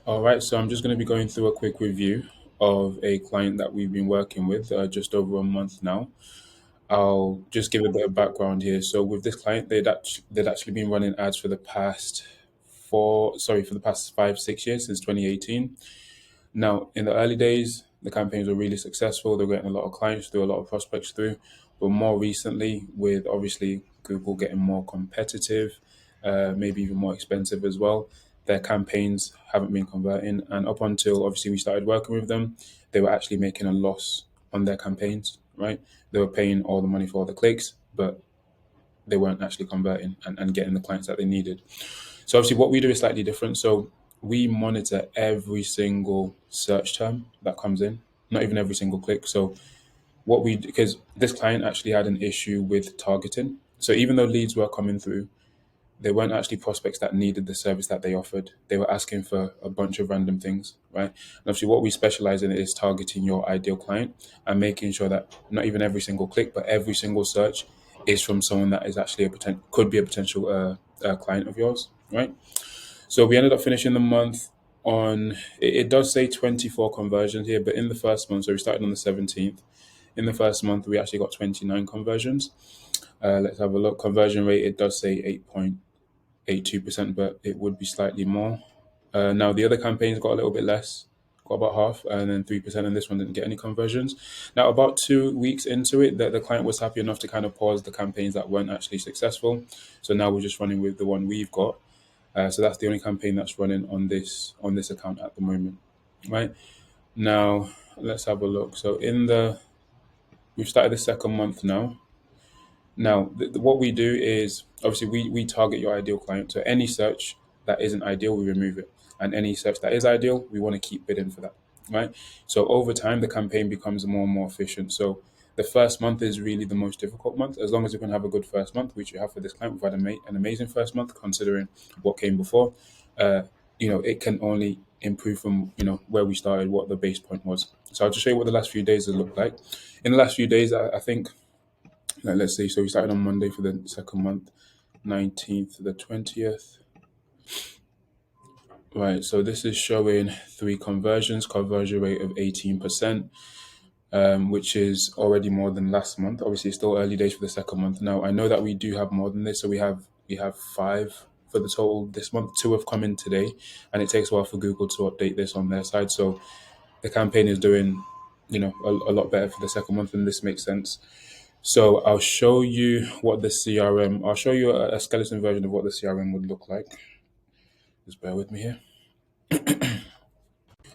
All right, so I'm just going to be going through a quick review of a client that we've been working with just over a month now. I'll just give a bit of background here. So with this client, they'd actually been running ads for the past for the past 5, 6 years since 2018. Now, in the early days, the campaigns were really successful. They were getting a lot of clients through, a lot of prospects through. But more recently, with obviously Google getting more competitive, maybe even more expensive as well, their campaigns haven't been converting. And up until obviously we started working with them, they were actually making a loss on their campaigns, right? They were paying all the money for all the clicks, but they weren't actually converting and getting the clients that they needed. So obviously, what we do is slightly different. So we monitor every single search term that comes in, not even every single click. So because this client actually had an issue with targeting. So even though leads were coming through, they weren't actually prospects that needed the service that they offered. They were asking for a bunch of random things, right? And obviously, what we specialize in is targeting your ideal client and making sure that not even every single click, but every single search is from someone that is actually could be a potential client of yours, right? So we ended up finishing the month on. It does say 24 conversions here, but in the first month, so we started on the 17th. In the first month, we actually got 29 conversions. Let's have a look. Conversion rate, it does say 8.82%, but it would be slightly more. Now, the other campaigns got a little bit less, got about half, and then 3%, and this one didn't get any conversions. Now, about 2 weeks into it, the client was happy enough to kind of pause the campaigns that weren't actually successful. So now we're just running with the one we've got. So that's the only campaign that's running on this account at the moment, right? Now, let's have a look. So we've started the second month now. Now, what we do is obviously we target your ideal client. So any search that isn't ideal, we remove it, and any search that is ideal, we want to keep bidding for that, right? So over time, the campaign becomes more and more efficient. So the first month is really the most difficult month. As long as you can have a good first month, which you have for this client, we've had an amazing first month considering what came before. Uh, it can only improve from where we started, what the base point was. So I'll just show you what the last few days has looked like. In the last few days, I think, let's see. So we started on Monday for the second month, 19th to the 20th. Right. So this is showing three conversions, conversion rate of 18%, which is already more than last month. Obviously, it's still early days for the second month. Now, I know that we do have more than this. So we have five for the total this month. Two have come in today, and it takes a while for Google to update this on their side. So the campaign is doing, a lot better for the second month, and this makes sense. So I'll show you what the CRM. I'll show you a skeleton version of what the CRM would look like. Just bear with me here.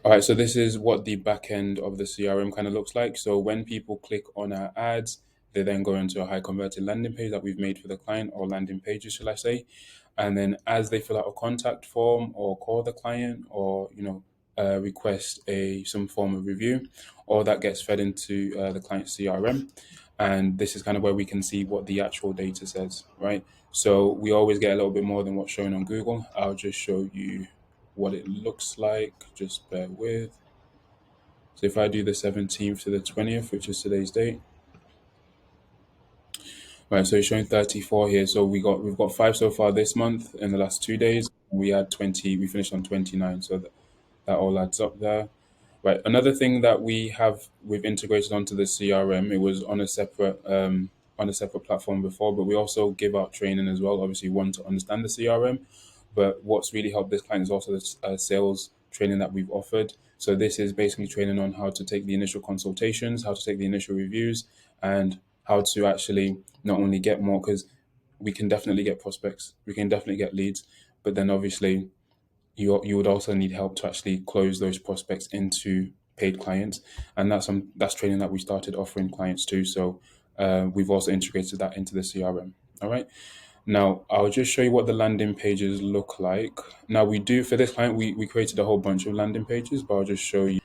All right, so this is what the back end of the CRM kind of looks like. So when people click on our ads, they then go into a high converted landing page that we've made for the client, or landing pages, shall I say? And then as they fill out a contact form or call the client, or request some form of review, all that gets fed into the client CRM. And this is kind of where we can see what the actual data says, right? So we always get a little bit more than what's shown on Google. I'll just show you what it looks like. Just bear with. So if I do the 17th to the 20th, which is today's date, right? So it's showing 34 here. So we've got five so far this month. In the last 2 days, we had 20. We finished on 29. So that all adds up there. Right. Another thing that we've integrated onto the CRM. It was on a separate platform before, but we also give out training as well. Obviously, one to understand the CRM, but what's really helped this client is also the sales training that we've offered. So this is basically training on how to take the initial consultations, how to take the initial reviews, and how to actually not only get more, because we can definitely get prospects, we can definitely get leads, but then obviously you would also need help to actually close those prospects into paid clients, and that's training that we started offering clients too. So we've also integrated that into the CRM. All right. Now I'll just show you what the landing pages look like. Now we do for this client, we created a whole bunch of landing pages, but I'll just show you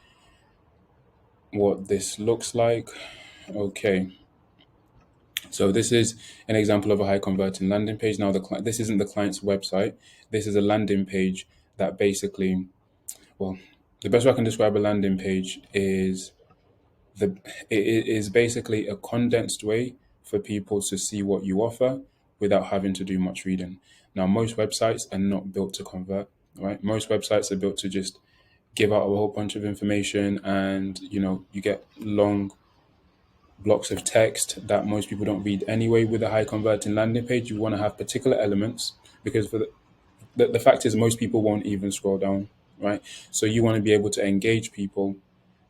what this looks like. Okay. So this is an example of a high converting landing page. Now this isn't the client's website. This is a landing page that basically, well, the best way I can describe a landing page is it is basically a condensed way for people to see what you offer without having to do much reading. Now, most websites are not built to convert, right? Most websites are built to just give out a whole bunch of information, and you get long blocks of text that most people don't read anyway. With a high converting landing page, you want to have particular elements, because the fact is most people won't even scroll down, right? So you want to be able to engage people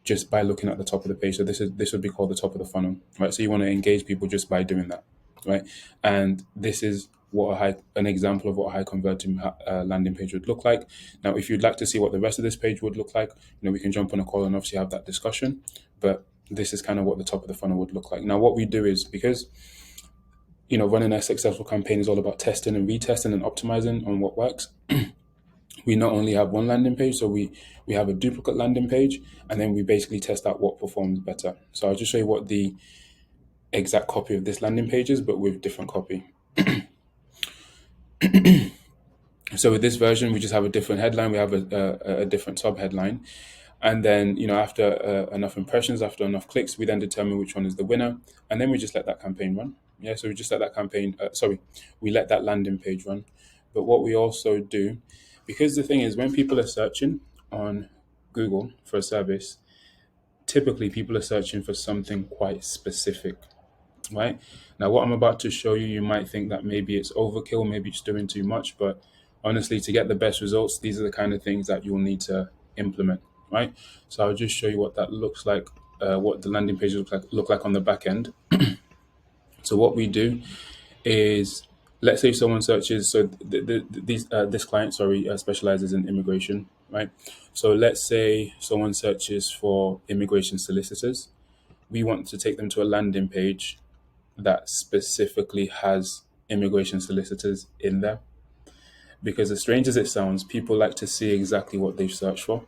just by looking at the top of the page. So this would be called the top of the funnel, right? So you want to engage people just by doing that, right? And this is what an example of what a high converting landing page would look like. Now, if you'd like to see what the rest of this page would look like, we can jump on a call and obviously have that discussion. But this is kind of what the top of the funnel would look like. Now, what we do is, because running a successful campaign is all about testing and retesting and optimizing on what works. We not only have one landing page, so we have a duplicate landing page, and then we basically test out what performs better. So I'll just show you what the exact copy of this landing page is, but with different copy. So with this version, we just have a different headline. We have a different sub headline. And then, after enough impressions, after enough clicks, we then determine which one is the winner. And then we just let that campaign run. Yeah, so we just let that we let that landing page run. But what we also do, because the thing is, when people are searching on Google for a service, typically people are searching for something quite specific, right? Now, what I'm about to show you, you might think that maybe it's overkill, maybe it's doing too much, but honestly, to get the best results, these are the kind of things that you'll need to implement, right? So I'll just show you what that looks like, what the landing page look like on the back end. So what we do is, let's say someone searches. So this client, specializes in immigration, right? So let's say someone searches for immigration solicitors. We want to take them to a landing page that specifically has immigration solicitors in there, because as strange as it sounds, people like to see exactly what they've searched for,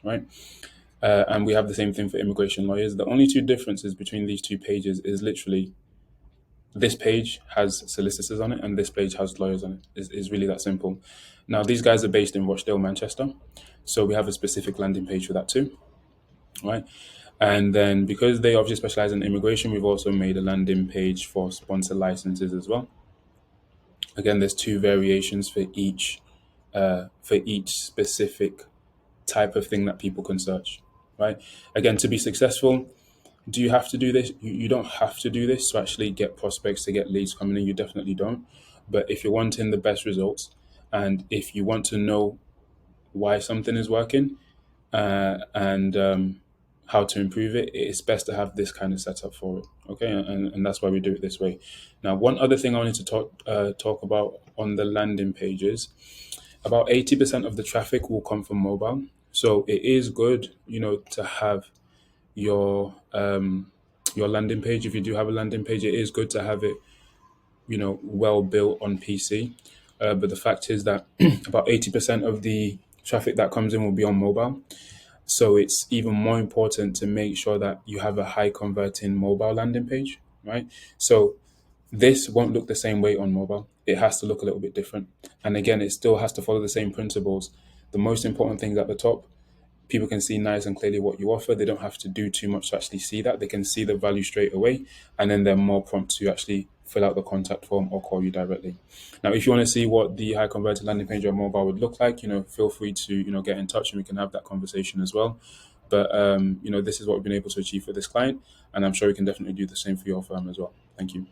right? And we have the same thing for immigration lawyers. The only two differences between these two pages is literally this page has solicitors on it and this page has lawyers on it. Is really that simple. Now, these guys are based in Rochdale, Manchester, so we have a specific landing page for that too, right? And then, because they obviously specialize in immigration, we've also made a landing page for sponsor licenses as well. Again, there's two variations for each specific type of thing that people can search, right? Again, to be successful, do you have to do this? You don't have to do this to actually get prospects, to get leads coming in. You definitely don't. But if you're wanting the best results, and if you want to know why something is working, and how to improve it, it's best to have this kind of setup for it. Okay, and that's why we do it this way. Now, one other thing I wanted to talk about on the landing pages, about 80% of the traffic will come from mobile. So it is good, to have your landing page. If you do have a landing page, it is good to have it, well built on PC. But the fact is that about 80% of the traffic that comes in will be on mobile. So it's even more important to make sure that you have a high converting mobile landing page, right? So this won't look the same way on mobile. It has to look a little bit different. And again, it still has to follow the same principles. The most important things at the top, people can see nice and clearly what you offer. They don't have to do too much to actually see that. They can see the value straight away, and then they're more prompt to actually fill out the contact form or call you directly. Now, if you want to see what the high converted landing page on mobile would look like, feel free to, get in touch and we can have that conversation as well. But, this is what we've been able to achieve for this client, and I'm sure we can definitely do the same for your firm as well. Thank you.